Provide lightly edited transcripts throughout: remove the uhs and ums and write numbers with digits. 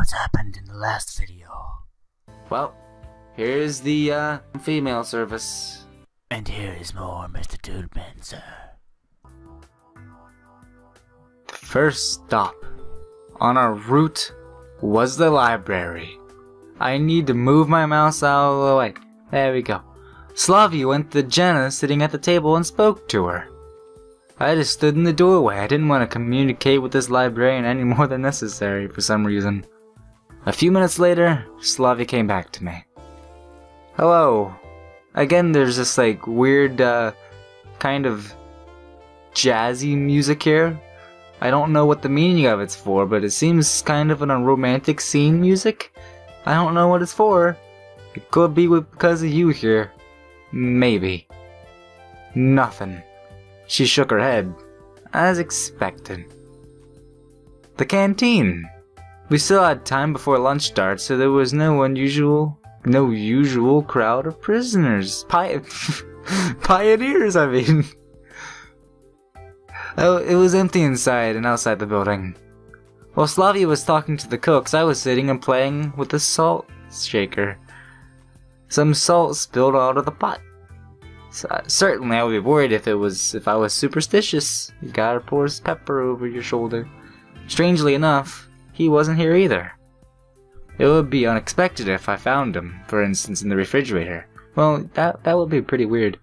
what's happened in the last video. Well, here's the female service. And here is more MrDudeManSir. The first stop on our route was the library. I need to move my mouse out of the way. There we go. Slavia went to Jenna sitting at the table and spoke to her. I just stood in the doorway. I didn't want to communicate with this librarian any more than necessary for some reason. A few minutes later, Slavia came back to me. Hello. Again, there's this like weird kind of jazzy music here. I don't know what the meaning of it's for, but it seems kind of a romantic scene music. I don't know what it's for. It could be because of you here. Maybe. Nothing. She shook her head, as expected. The canteen. We still had time before lunch starts, so there was no usual crowd of prisoners. Pioneers, I mean. Oh, it was empty inside and outside the building. While Slavia was talking to the cooks, I was sitting and playing with the salt shaker. Some salt spilled out of the pot. Certainly, I would be worried if I was superstitious. You gotta pour pepper over your shoulder. Strangely enough, he wasn't here either. It would be unexpected if I found him, for instance, in the refrigerator. Well, that would be pretty weird.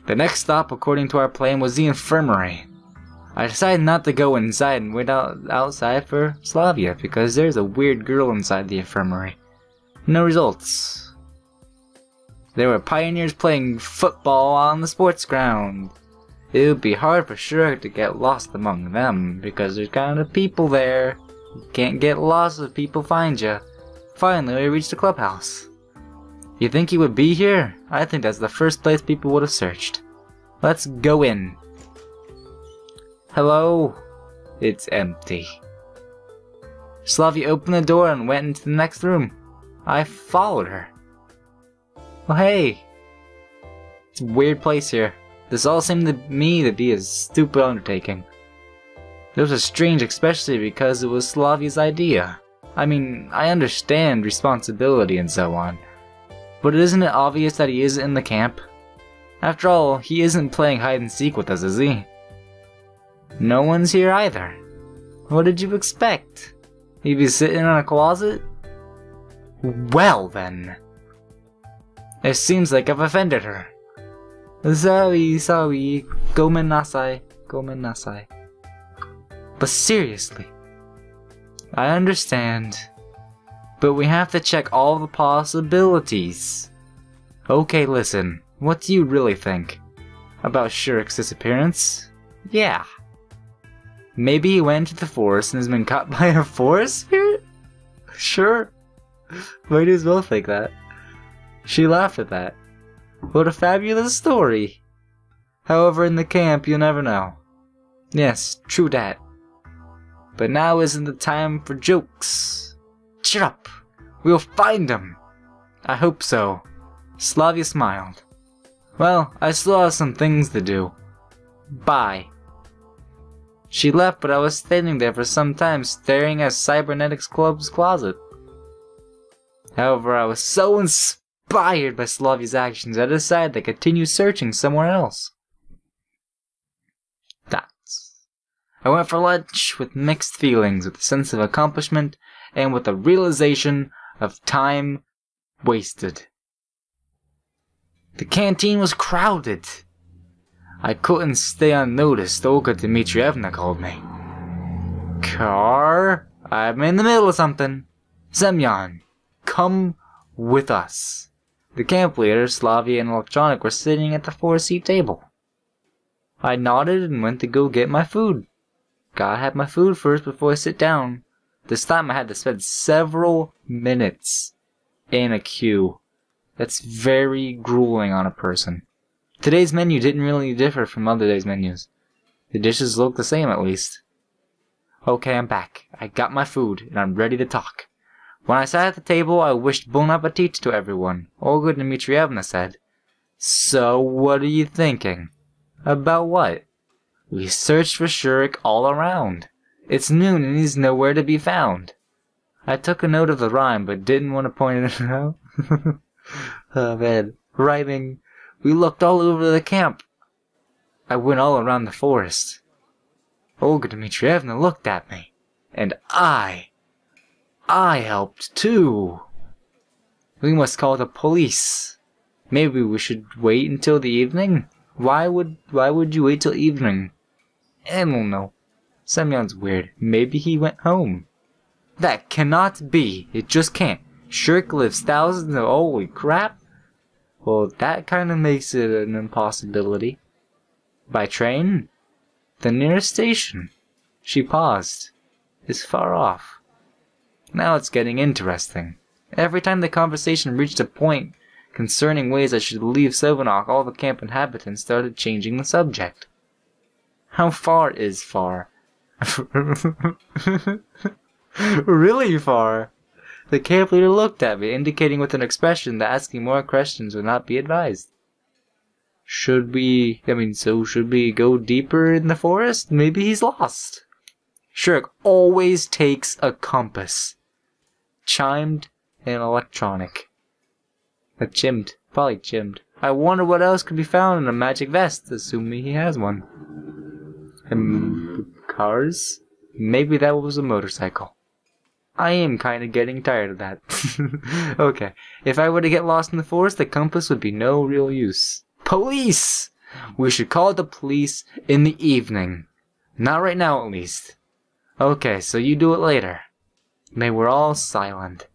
The next stop, according to our plan, was the infirmary. I decided not to go inside and wait outside for Slavia, because there's a weird girl inside the infirmary. No results. There were pioneers playing football on the sports ground. It would be hard for Shurik to get lost among them, because there's kind of people there. You can't get lost if people find you. Finally, we reached the clubhouse. You think he would be here? I think that's the first place people would have searched. Let's go in. Hello? It's empty. Slavia opened the door and went into the next room. I followed her. Well, hey. It's a weird place here. This all seemed to me to be a stupid undertaking. It was strange, especially because it was Slavia's idea. I mean, I understand responsibility and so on. But isn't it obvious that he isn't in the camp? After all, he isn't playing hide and seek with us, is he? No one's here either. What did you expect? He'd be sitting in a closet? Well then. It seems like I've offended her. Sorry, gomen nasai. But seriously, I understand, but we have to check all the possibilities. Okay, listen, what do you really think about Shurik's disappearance? Yeah. Maybe he went into the forest and has been caught by a forest spirit? Sure. Might as well think that. She laughed at that. What a fabulous story. However, in the camp, you'll never know. Yes, true that. But now isn't the time for jokes. Cheer up. We'll find him. I hope so. Slavia smiled. Well, I still have some things to do. Bye. She left, but I was standing there for some time staring at Cybernetics Club's closet. However, I was so inspired by Slavia's actions, I decided to continue searching somewhere else. I went for lunch with mixed feelings, with a sense of accomplishment and with a realization of time wasted. The canteen was crowded. I couldn't stay unnoticed. Olga Dmitrievna called me. Car, I'm in the middle of something. Semyon, come with us. The camp leader, Slavia, and Electronic were sitting at the 4-seat table. I nodded and went to go get my food. Gotta have my food first before I sit down. This time I had to spend several minutes in a queue. That's very grueling on a person. Today's menu didn't really differ from other days' menus. The dishes looked the same at least. Okay, I'm back. I got my food and I'm ready to talk. When I sat at the table, I wished bon appetit to everyone. Olga Dmitrievna said, "So what are you thinking?" About what? We searched for Shurik all around. It's noon and he's nowhere to be found. I took a note of the rhyme, but didn't want to point it out. Oh man, rhyming. We looked all over the camp. I went all around the forest. Olga Dmitrievna looked at me, and I helped too. We must call the police. Maybe we should wait until the evening? Why would you wait till evening? I don't know. Semyon's weird. Maybe he went home. That cannot be. It just can't. Shurik lives thousands of... Holy crap. Well, that kind of makes it an impossibility. By train? The nearest station. She paused. Is far off. Now it's getting interesting. Every time the conversation reached a point concerning ways I should leave Sevenok, all the camp inhabitants started changing the subject. How far is far? Really far. The camp leader looked at me, indicating with an expression that asking more questions would not be advised. Should we go deeper in the forest? Maybe he's lost. Shurik always takes a compass. Chimed and electronic. Probably chimmed. I wonder what else could be found in a magic vest, assuming he has one. Cars? Maybe that was a motorcycle. I am kind of getting tired of that. Okay, if I were to get lost in the forest, the compass would be no real use. Police! We should call the police in the evening. Not right now, at least. Okay, so you do it later. They were all silent.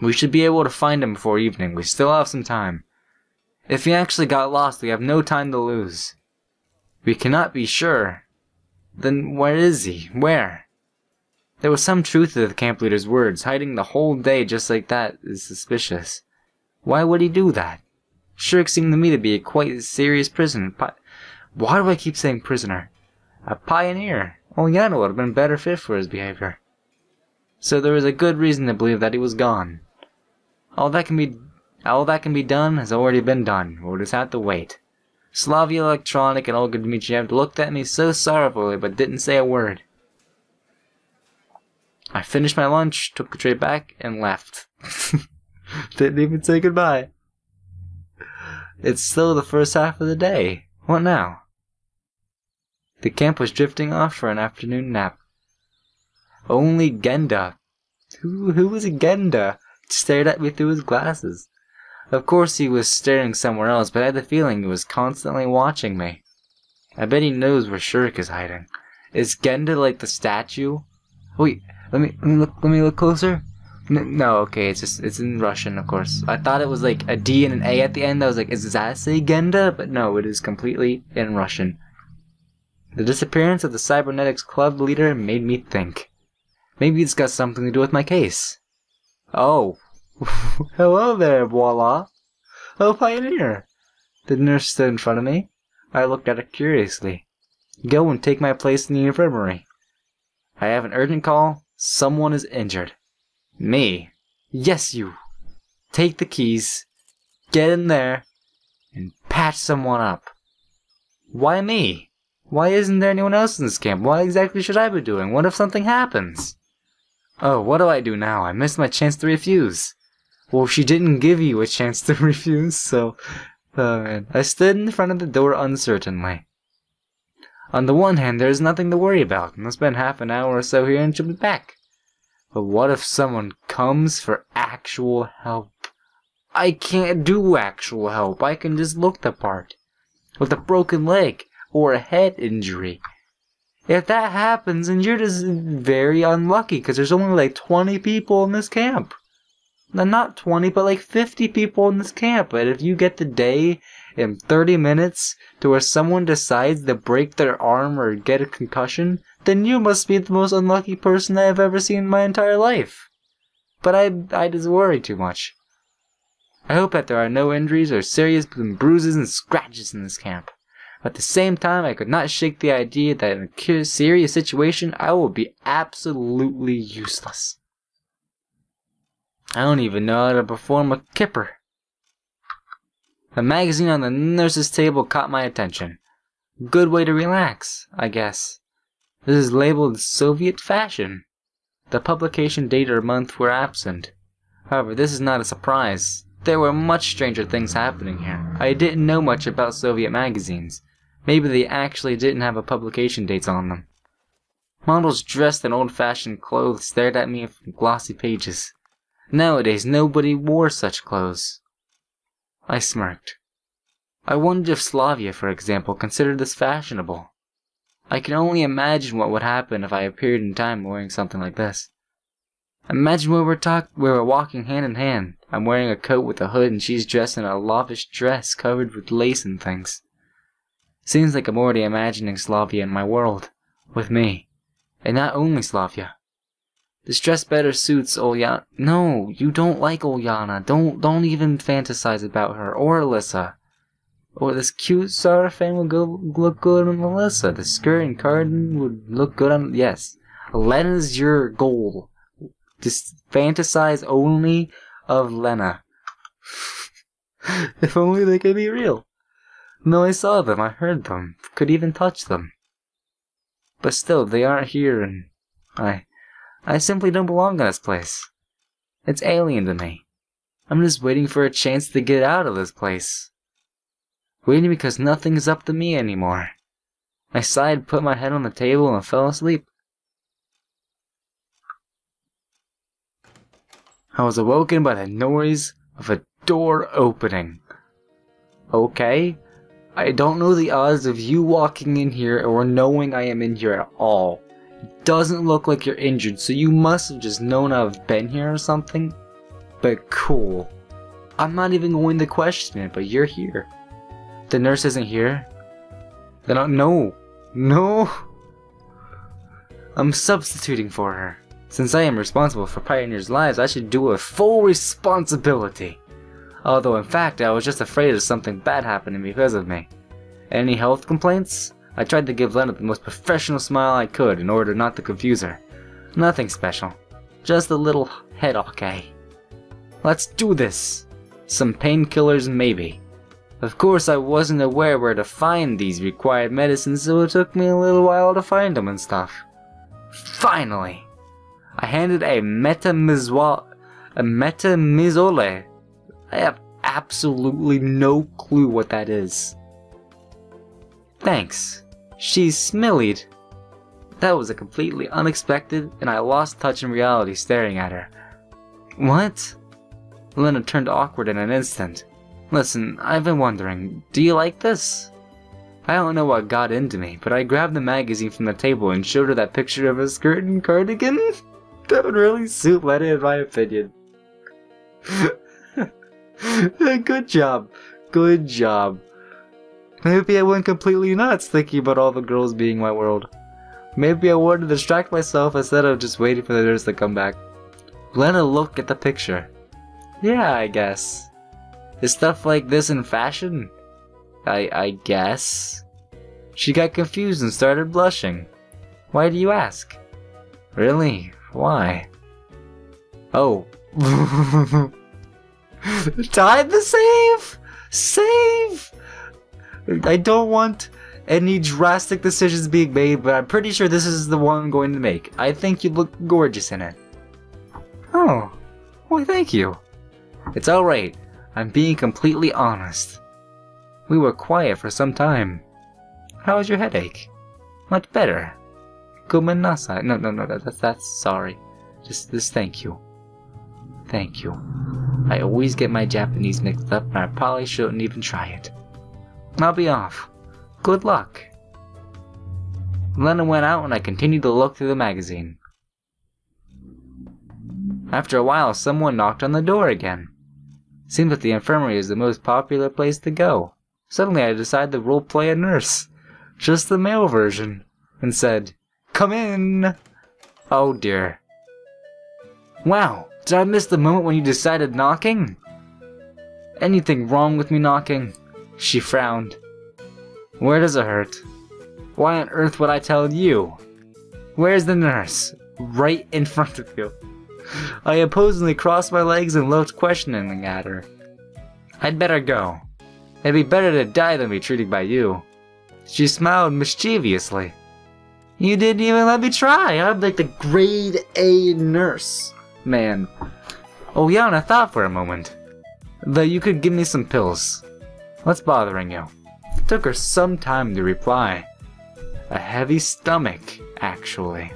We should be able to find him before evening. We still have some time. If he actually got lost, we have no time to lose. We cannot be sure. Then where is he? Where? There was some truth to the camp leader's words. Hiding the whole day just like that is suspicious. Why would he do that? Shurik seemed to me to be a quite serious prisoner. Why do I keep saying prisoner? A pioneer. Only Yana would have been better fit for his behavior. So there is a good reason to believe that he was gone. All that can be done has already been done. We'll just have to wait. Slavia Electronic and Olga Dmitrievna looked at me so sorrowfully but didn't say a word. I finished my lunch, took the tray back, and left. Didn't even say goodbye. It's still the first half of the day. What now? The camp was drifting off for an afternoon nap. Only Genda. Who was Genda? Stared at me through his glasses. Of course he was staring somewhere else, but I had the feeling he was constantly watching me. I bet he knows where Shurik is hiding. Is Genda like the statue? Wait, let me look closer. No, okay, it's in Russian, of course. I thought it was like a D and an A at the end. I was like, is that say Genda? But no, it is completely in Russian. The disappearance of the cybernetics club leader made me think. Maybe it's got something to do with my case. Oh. Hello there, voila. Oh, pioneer. The nurse stood in front of me. I looked at her curiously. Go and take my place in the infirmary. I have an urgent call. Someone is injured. Me? Yes, you. Take the keys, get in there, and patch someone up. Why me? Why isn't there anyone else in this camp? What exactly should I be doing? What if something happens? Oh, what do I do now? I missed my chance to refuse. Well, she didn't give you a chance to refuse, so... Oh man. I stood in front of the door uncertainly. On the one hand, there is nothing to worry about. I'll spend half an hour or so here and she'll be back. But what if someone comes for actual help? I can't do actual help. I can just look the part. With a broken leg or a head injury. If that happens, then you're just very unlucky because there's only like 20 people in this camp. Not 20, but like 50 people in this camp. But if you get the day in 30 minutes to where someone decides to break their arm or get a concussion, then you must be the most unlucky person I have ever seen in my entire life. But I just worry too much. I hope that there are no injuries or serious bruises and scratches in this camp. But at the same time, I could not shake the idea that in a serious situation, I will be absolutely useless. I don't even know how to perform a kipper. The magazine on the nurse's table caught my attention. Good way to relax, I guess. This is labeled Soviet fashion. The publication date or month were absent. However, this is not a surprise. There were much stranger things happening here. I didn't know much about Soviet magazines. Maybe they actually didn't have a publication date on them. Models dressed in old-fashioned clothes stared at me from glossy pages. Nowadays, nobody wore such clothes. I smirked. I wondered if Slavia, for example, considered this fashionable. I can only imagine what would happen if I appeared in time wearing something like this. Imagine we were walking hand in hand. I'm wearing a coat with a hood and she's dressed in a lavish dress covered with lace and things. Seems like I'm already imagining Slavia in my world, with me. And not only Slavia. This dress better suits Olyana. No, you don't like Olyana. Don't even fantasize about her, or Alyssa. Or this cute Sarafan would look good on Alyssa. The skirt and cardigan would look good on... Yes. Lena's your goal. Just fantasize only of Lena. If only they could be real. No, I saw them, I heard them, could even touch them. But still, they aren't here, and I simply don't belong in this place. It's alien to me. I'm just waiting for a chance to get out of this place. Waiting because nothing is up to me anymore. I sighed, put my head on the table, and fell asleep. I was awoken by the noise of a door opening. Okay, I don't know the odds of you walking in here or knowing I am in here at all. It doesn't look like you're injured, so you must have just known I've been here or something. But cool. I'm not even going to question it, but you're here. The nurse isn't here? Then no. I'm substituting for her. Since I am responsible for pioneers' lives, I should do a full responsibility. Although in fact, I was just afraid of something bad happening because of me. Any health complaints? I tried to give Lena the most professional smile I could in order not to confuse her. Nothing special. Just a little head okay. Let's do this. Some painkillers maybe. Of course I wasn't aware where to find these required medicines, so it took me a little while to find them and stuff. Finally! I handed a metamizole. I have absolutely no clue what that is. Thanks. She's smillied. That was a completely unexpected, and I lost touch in reality staring at her. What? Lena turned awkward in an instant. Listen, I've been wondering, do you like this? I don't know what got into me, but I grabbed the magazine from the table and showed her that picture of a skirt and cardigan. That would really suit Lena in my opinion. Good job. Good job. Maybe I went completely nuts thinking about all the girls being my world. Maybe I wanted to distract myself instead of just waiting for the nurse to come back. Lena looked at the picture. Yeah, I guess. Is stuff like this in fashion? I guess. She got confused and started blushing. Why do you ask? Really? Why? Oh. Time to save! Save! I don't want any drastic decisions being made, but I'm pretty sure this is the one I'm going to make. I think you look gorgeous in it. Oh. Why, thank you. It's alright. I'm being completely honest. We were quiet for some time. How was your headache? Much better. Gomenasai. No, that's sorry. Just thank you. Thank you. I always get my Japanese mixed up and I probably shouldn't even try it. I'll be off. Good luck. Lena went out and I continued to look through the magazine. After a while, someone knocked on the door again. Seems that the infirmary is the most popular place to go. Suddenly I decided to roleplay a nurse. Just the male version. And said, "Come in!" Oh dear. Wow, did I miss the moment when you decided knocking? Anything wrong with me knocking? She frowned. Where does it hurt? Why on earth would I tell you? Where's the nurse? Right in front of you. I opposingly crossed my legs and looked questioningly at her. I'd better go. It'd be better to die than be treated by you. She smiled mischievously. You didn't even let me try. I'm like the grade A nurse. Man. Oh yeah, and I thought for a moment that you could give me some pills. What's bothering you? It took her some time to reply. A heavy stomach, actually.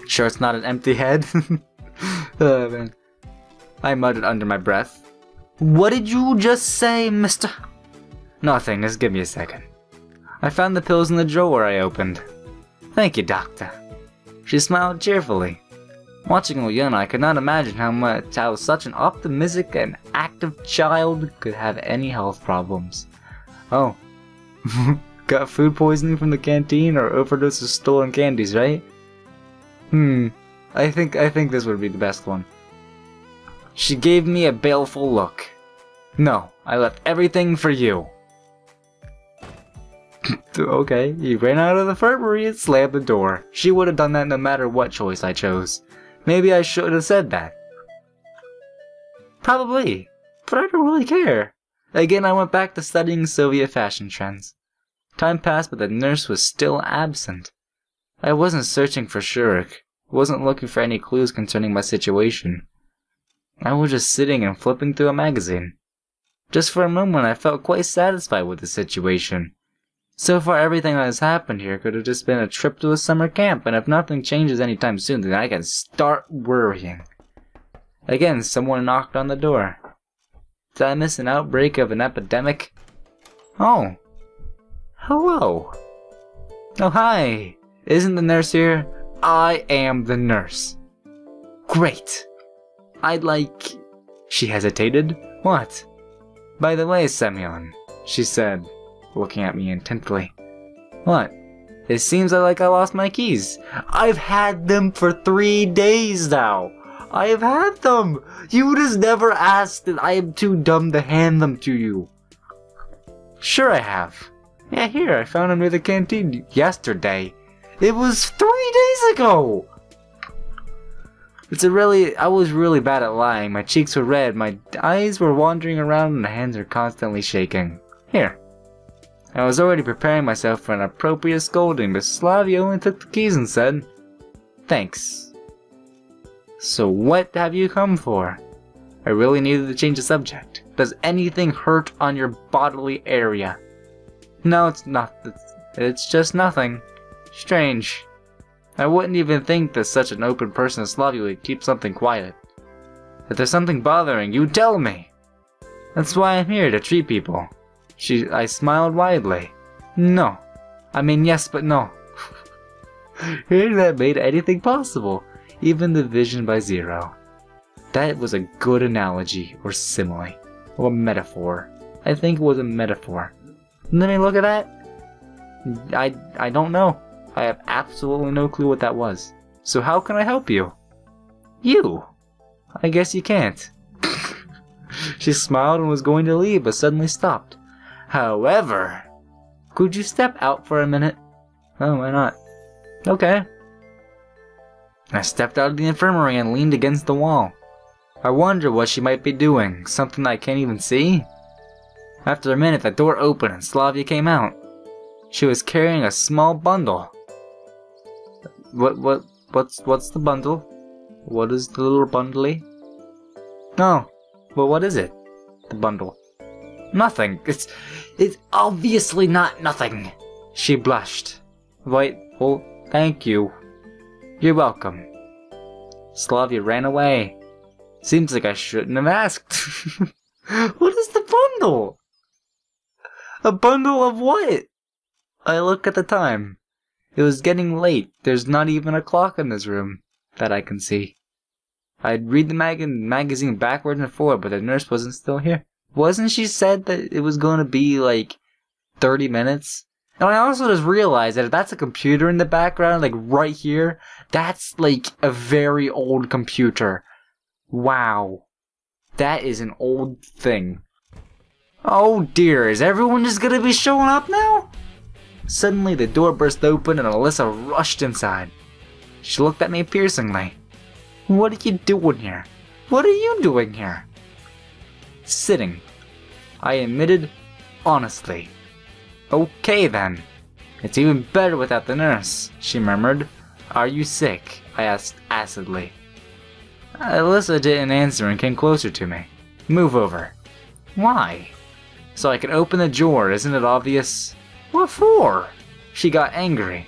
Sure it's not an empty head? Oh, man. I muttered under my breath. What did you just say, mister? Nothing, just give me a second. I found the pills in the drawer I opened. Thank you, doctor. She smiled cheerfully. Watching Oyana, I could not imagine how such an optimistic and active child could have any health problems. Oh. Got food poisoning from the canteen or overdose of stolen candies, right? I think this would be the best one. She gave me a baleful look. No, I left everything for you. Okay, you ran out of the infirmary and slammed the door. She would have done that no matter what choice I chose. Maybe I should have said that. Probably, but I don't really care. Again, I went back to studying Soviet fashion trends. Time passed, but the nurse was still absent. I wasn't searching for Shurik. Wasn't looking for any clues concerning my situation. I was just sitting and flipping through a magazine. Just for a moment, I felt quite satisfied with the situation. So far, everything that has happened here could have just been a trip to a summer camp, and if nothing changes anytime soon, then I can start worrying. Again, someone knocked on the door. Did I miss an outbreak of an epidemic? Oh. Hello. Oh, hi. Isn't the nurse here? I am the nurse. Great. I'd like... She hesitated. What? By the way, Semyon, she said, looking at me intently. What? It seems like I lost my keys. I've had them for 3 days now. I have had them. You just never asked and I am too dumb to hand them to you. Sure I have. Yeah, here, I found them near the canteen yesterday. It was 3 days ago! I was really bad at lying. My cheeks were red, my eyes were wandering around, and my hands were constantly shaking. Here. I was already preparing myself for an appropriate scolding, but Slavia only took the keys and said, "Thanks." So what have you come for? I really needed to change the subject. Does anything hurt on your bodily area? No, it's not. It's just nothing. Strange. I wouldn't even think that such an open person as Slavia would keep something quiet. If there's something bothering you, tell me! That's why I'm here, to treat people. I smiled widely. No. I mean yes, but no. Hearing that made anything possible, even division by 0. That was a good analogy, or simile, or metaphor. I think it was a metaphor. Let me look at that. I don't know. I have absolutely no clue what that was. So how can I help you? You? I guess you can't. She smiled and was going to leave, but suddenly stopped. However, could you step out for a minute? Oh, why not? Okay. I stepped out of the infirmary and leaned against the wall. I wonder what she might be doing, something I can't even see? After a minute, the door opened and Slavia came out. She was carrying a small bundle. What's the bundle? What is the little bundly? No, but what is it? The bundle. Nothing. It's obviously not nothing. She blushed. Wait, well, thank you. You're welcome. Slavia ran away. Seems like I shouldn't have asked. What is the bundle? A bundle of what? I look at the time. It was getting late. There's not even a clock in this room that I can see. I'd read the magazine backwards and forward, but the nurse wasn't still here. Wasn't she said that it was going to be like 30 minutes? And I also just realized that if that's a computer in the background, like right here, that's like a very old computer. Wow. That is an old thing. Oh dear, is everyone just gonna be showing up now? Suddenly the door burst open and Alyssa rushed inside. She looked at me piercingly. What are you doing here? What are you doing here? Sitting. I admitted honestly. Okay then. It's even better without the nurse, she murmured. Are you sick? I asked acidly. Alyssa didn't answer and came closer to me. Move over. Why? So I can open the drawer, isn't it obvious? What for? She got angry.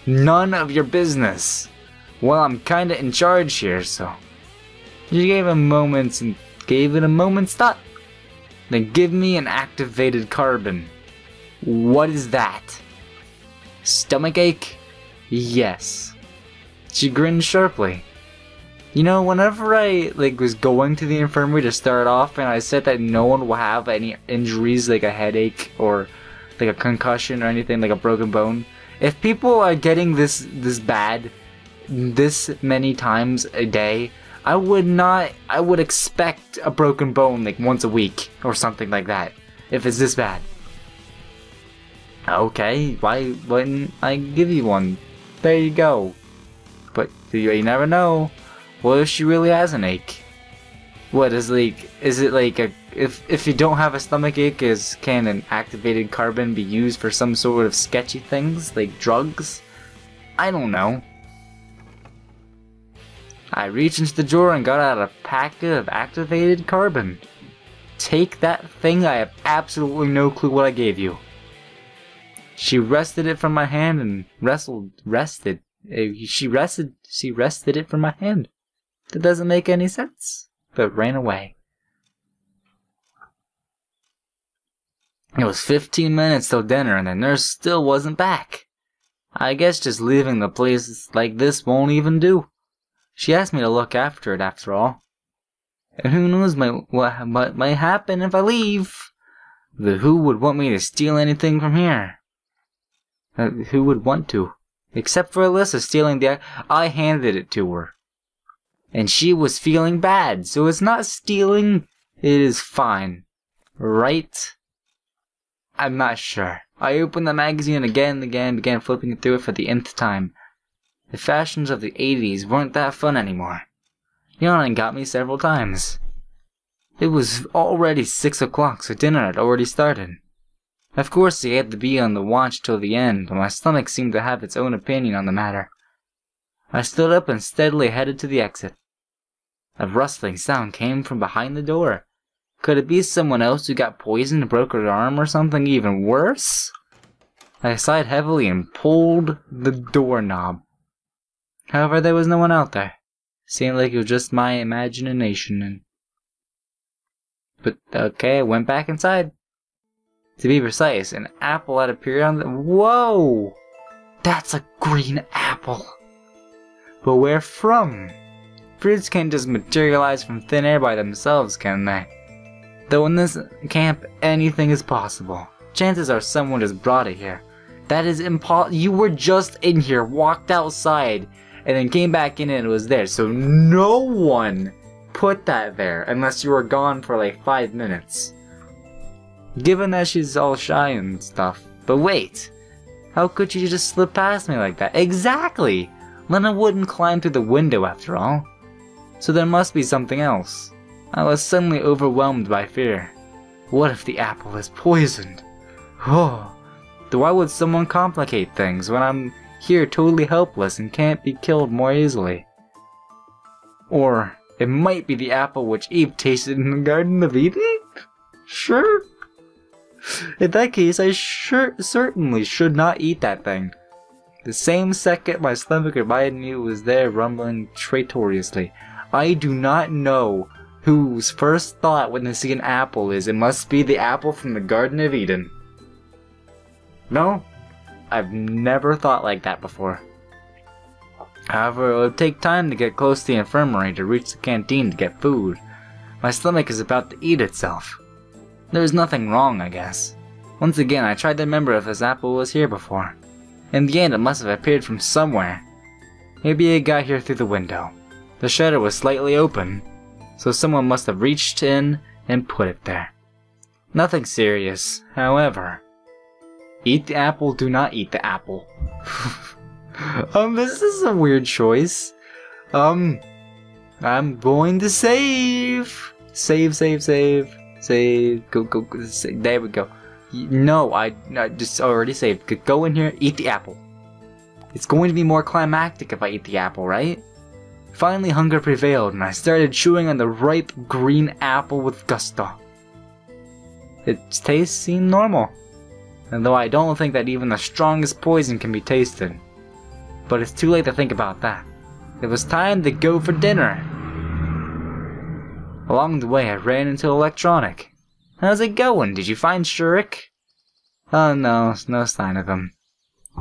None of your business. Well, I'm kinda in charge here, so. She gave it a moment's thought. Then give me an activated carbon. What is that? Stomachache? Yes. She grinned sharply. You know, whenever I was going to the infirmary to start off and I said that no one will have any injuries like a headache or like a concussion or anything like a broken bone, if people are getting this bad this many times a day, I would expect a broken bone like once a week or something like that if it's this bad. Okay, why wouldn't I give you one? There you go. But you never know. What if she really has an ache? What is it like a if you don't have a stomach ache, can an activated carbon be used for some sort of sketchy things like drugs? I don't know. I reached into the drawer and got out a packet of activated carbon. Take that thing, I have absolutely no clue what I gave you. She wrested it from my hand and rested it from my hand. That doesn't make any sense, but ran away. It was 15 minutes till dinner and the nurse still wasn't back. I guess just leaving the place like this won't even do. She asked me to look after it after all. And who knows what might happen if I leave? But who would want me to steal anything from here? Who would want to? Except for Alyssa stealing I handed it to her. And she was feeling bad, so it's not stealing, it is fine. Right? I'm not sure. I opened the magazine again and again, began flipping through it for the nth time. The fashions of the 80s weren't that fun anymore. Yawning got me several times. It was already 6 o'clock, so dinner had already started. Of course, I had to be on the watch till the end, but my stomach seemed to have its own opinion on the matter. I stood up and steadily headed to the exit. A rustling sound came from behind the door. Could it be someone else who got poisoned and broke her arm or something even worse? I sighed heavily and pulled the doorknob. However, there was no one out there. Seemed like it was just my imagination. But okay, I went back inside. To be precise, an apple had appeared on the— Whoa! That's a green apple! But where from? Fruits can't just materialize from thin air by themselves, can they? Though in this camp, anything is possible. Chances are someone just brought it here. That is impossible. You were just in here, walked outside, and then came back in and it was there. So no one put that there unless you were gone for like 5 minutes. Given that she's all shy and stuff. But wait, how could she just slip past me like that? Exactly! Lena wouldn't climb through the window after all. So there must be something else. I was suddenly overwhelmed by fear. What if the apple is poisoned? Oh, why would someone complicate things when I'm here totally helpless and can't be killed more easily? Or it might be the apple which Eve tasted in the Garden of Eden? Sure. In that case, I certainly should not eat that thing. The same second my stomach reminded me it was there rumbling traitorously. I do not know whose first thought when they see an apple is, it must be the apple from the Garden of Eden. No, I've never thought like that before. However, it would take time to get close to the infirmary to reach the canteen to get food. My stomach is about to eat itself. There's nothing wrong, I guess. Once again, I tried to remember if this apple was here before. In the end, it must have appeared from somewhere. Maybe it got here through the window. The shutter was slightly open, so someone must have reached in and put it there. Nothing serious, however. Eat the apple, do not eat the apple. This is a weird choice. I'm going to save. Save. Save. Go. Save. There we go. No, I just already saved. Go in here, eat the apple. It's going to be more climactic if I eat the apple, right? Finally, hunger prevailed, and I started chewing on the ripe green apple with gusto. Its taste seemed normal, and though I don't think that even the strongest poison can be tasted. But it's too late to think about that. It was time to go for dinner. Along the way, I ran into electronic. How's it going? Did you find Shurik? Oh no sign of him.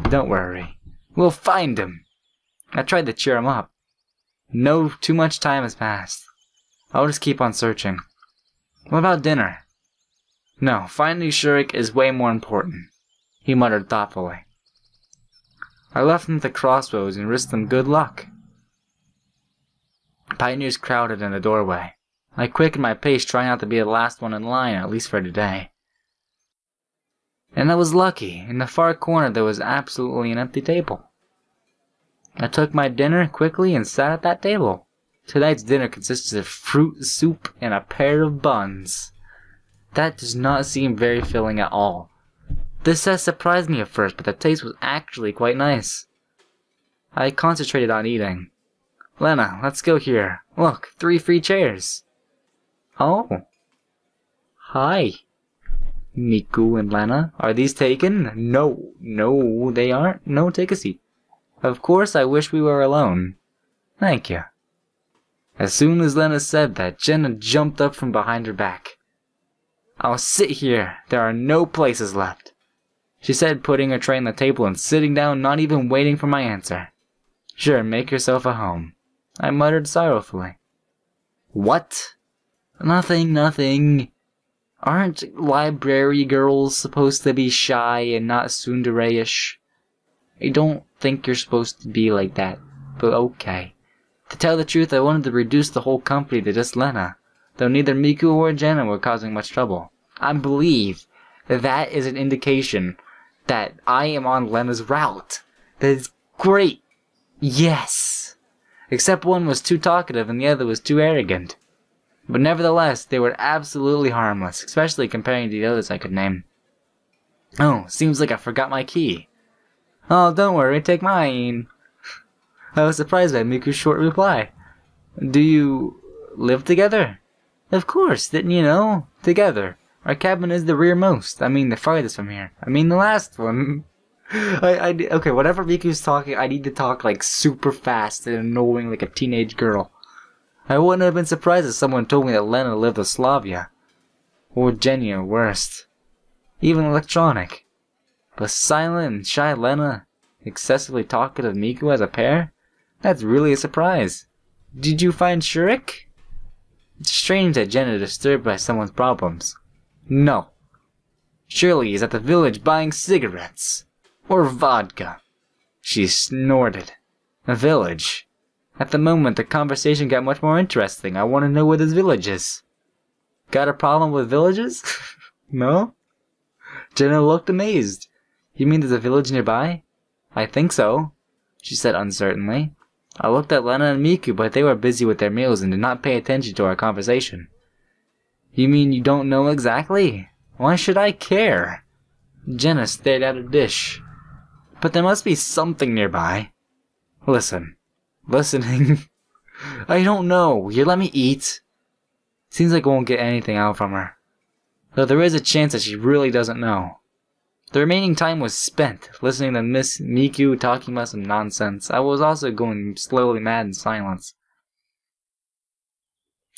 Don't worry. We'll find him. I tried to cheer him up. No, too much time has passed. I'll just keep on searching. What about dinner? No, finding Shurik is way more important, he muttered thoughtfully. I left him at the crossroads and wished them good luck. Pioneers crowded in the doorway. I quickened my pace, trying not to be the last one in line, at least for today. And I was lucky. In the far corner there was absolutely an empty table. I took my dinner quickly and sat at that table. Tonight's dinner consisted of fruit soup and a pair of buns. That does not seem very filling at all. This has surprised me at first, but the taste was actually quite nice. I concentrated on eating. Lena, let's go here. Look, 3 free chairs. Oh. Hi. Miku and Lena. Are these taken? No, they aren't. No, take a seat. Of course, I wish we were alone. Thank you. As soon as Lena said that, Jenna jumped up from behind her back. I'll sit here. There are no places left, she said, putting her tray on the table and sitting down, not even waiting for my answer. Sure, make yourself at home, I muttered sorrowfully. What? Nothing. Aren't library girls supposed to be shy and not tsundere-ish? I don't think you're supposed to be like that, but okay. To tell the truth, I wanted to reduce the whole company to just Lena, though neither Miku or Jenna were causing much trouble. I believe that is an indication that I am on Lena's route. That is great. Yes. Except one was too talkative and the other was too arrogant. But nevertheless, they were absolutely harmless, especially comparing to the others I could name. Oh, seems like I forgot my key. Oh, don't worry, take mine. I was surprised by Miku's short reply. Do you live together? Of course, didn't you know? Together. Our cabin is the rearmost. I mean, the farthest from here. I mean, the last one. Okay, whatever Miku's talking, I need to talk like super fast and annoying like a teenage girl. I wouldn't have been surprised if someone told me that Lena lived with Slavia. Or Jenny, or worst. Even electronic. But silent and shy Lena, excessively talkative Miku as a pair? That's really a surprise. Did you find Shurik? It's strange that Jenna is disturbed by someone's problems. No. Surely he's at the village buying cigarettes. Or vodka. She snorted. A village. At the moment, the conversation got much more interesting. I want to know where this village is. Got a problem with villages? No? Jenna looked amazed. You mean there's a village nearby? I think so, she said uncertainly. I looked at Lena and Miku, but they were busy with their meals and did not pay attention to our conversation. You mean you don't know exactly? Why should I care? Jenna stared at her dish. But there must be something nearby. Listen. Listening. I don't know. You let me eat. Seems like I won't get anything out from her. Though there is a chance that she really doesn't know. The remaining time was spent listening to Miss Miku talking about some nonsense. I was also going slowly mad in silence.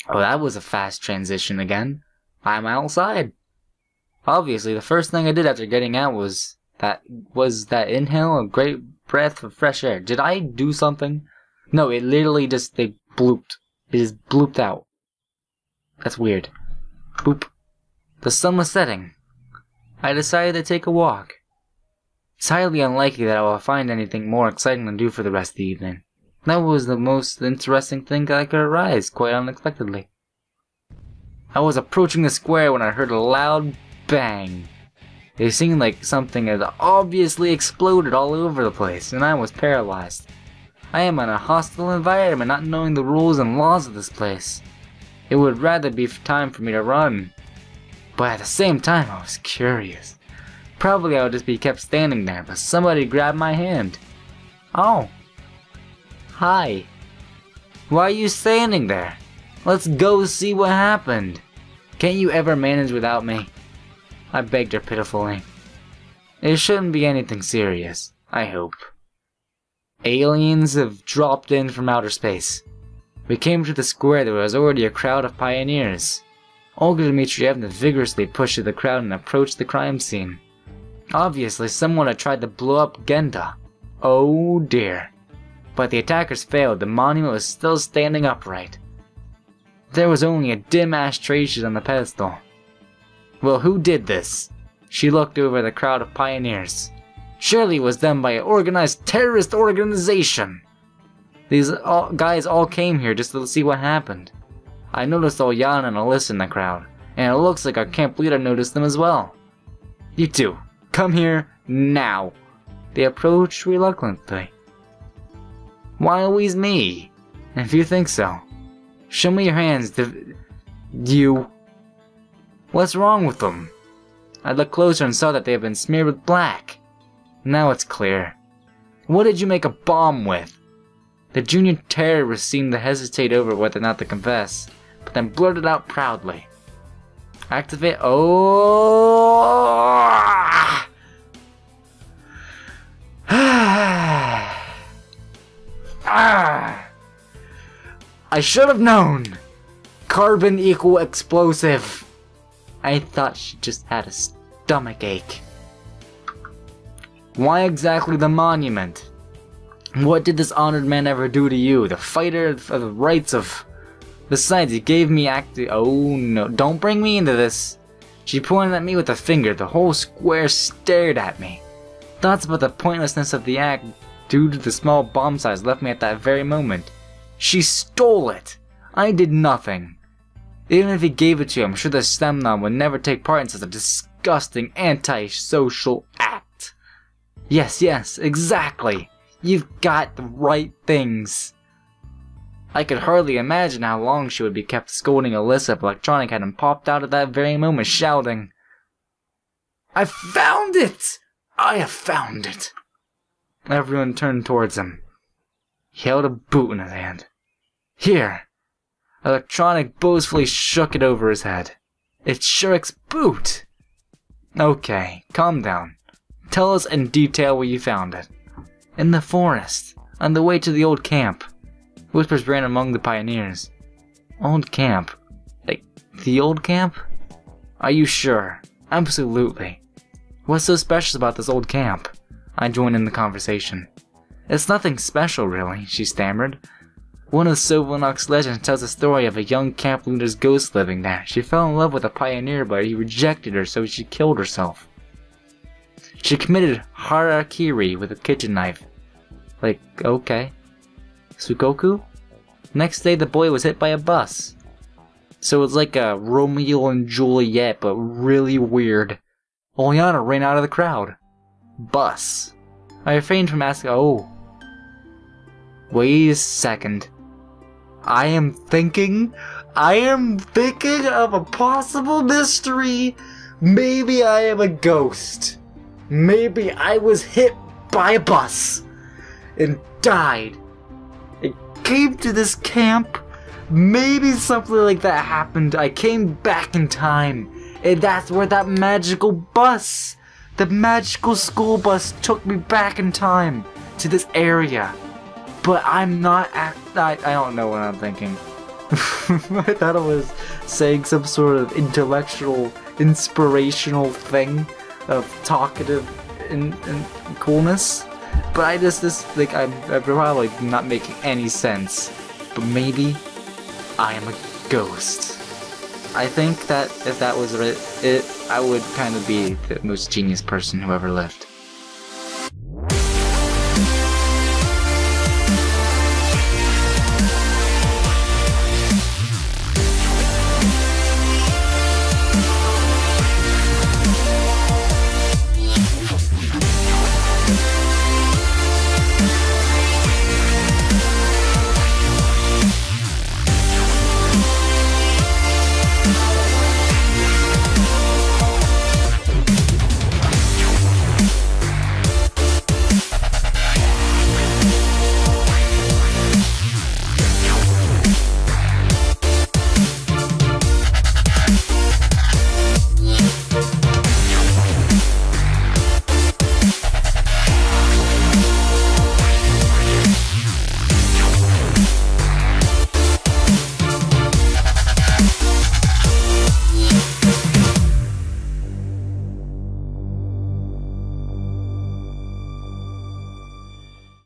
Oh, that was a fast transition again. I'm outside. Obviously, the first thing I did after getting out was that inhale a great breath of fresh air. Did I do something? No, it literally just, they blooped. It just blooped out. That's weird. Boop. The sun was setting. I decided to take a walk. It's highly unlikely that I will find anything more exciting to do for the rest of the evening. That was the most interesting thing that could arise, quite unexpectedly. I was approaching the square when I heard a loud bang. It seemed like something had obviously exploded all over the place, and I was paralyzed. I am in a hostile environment, not knowing the rules and laws of this place. It would rather be time for me to run. But at the same time, I was curious. Probably I would just be kept standing there, but somebody grabbed my hand. Oh. Hi. Why are you standing there? Let's go see what happened. Can't you ever manage without me? I begged her pitifully. It shouldn't be anything serious, I hope. Aliens have dropped in from outer space. We came to the square. There was already a crowd of pioneers. Olga Dmitrievna vigorously pushed through the crowd and approached the crime scene. Obviously, someone had tried to blow up Genda. Oh dear. But the attackers failed. The monument was still standing upright. There was only a dim ashtray sheet on the pedestal. Well, who did this? She looked over the crowd of pioneers. Surely it was done by an organized terrorist organization. These guys all came here just to see what happened. I noticed Olyana and Alyssa in the crowd, and it looks like our camp leader noticed them as well. You two, come here now. They approached reluctantly. Why always me? If you think so, show me your hands. You. What's wrong with them? I looked closer and saw that they had been smeared with black. Now it's clear. What did you make a bomb with? The junior terrorist seemed to hesitate over whether or not to confess, but then blurted out proudly. Activate. Oh! I should have known! Carbon equal explosive. I thought she just had a stomach ache. Why exactly the monument? What did this honored man ever do to you? The fighter for the rights of... Besides, he gave me Oh no, don't bring me into this. She pointed at me with a finger. The whole square stared at me. Thoughts about the pointlessness of the act due to the small bomb size left me at that very moment. She stole it! I did nothing. Even if he gave it to you, I'm sure the Semnon would never take part in such a disgusting anti-social act. Yes, exactly. You've got the right things. I could hardly imagine how long she would be kept scolding Alyssa if Electronic hadn't popped out at that very moment shouting, I found it! I have found it! Everyone turned towards him. He held a boot in his hand. Here! Electronic boastfully shook it over his head. It's Shurik's boot! Okay, calm down. Tell us in detail where you found it. In the forest, on the way to the old camp. Whispers ran among the pioneers. Old camp? Like, the old camp? Are you sure? Absolutely. What's so special about this old camp? I joined in the conversation. It's nothing special, really, she stammered. One of Sylvanok's legends tells the story of a young camp leader's ghost living there. She fell in love with a pioneer, but he rejected her, so she killed herself. She committed harakiri with a kitchen knife. Like, okay. Sukoku? Next day, the boy was hit by a bus. So it's like a Romeo and Juliet, but really weird. Olyana ran out of the crowd. Bus. I refrained from asking, oh. Wait a second. I am thinking of a possible mystery. Maybe I am a ghost. Maybe I was hit by a bus and died. I came to this camp. Maybe something like that happened. I came back in time. And that's where that magical bus, the magical school bus, took me back in time to this area. But I'm not I don't know what I'm thinking. I thought I was saying some sort of intellectual, inspirational thing of talkative and coolness. But I just like I'm probably not making any sense. But maybe I am a ghost. I think that if that was it, I would kind of be the most genius person who ever lived.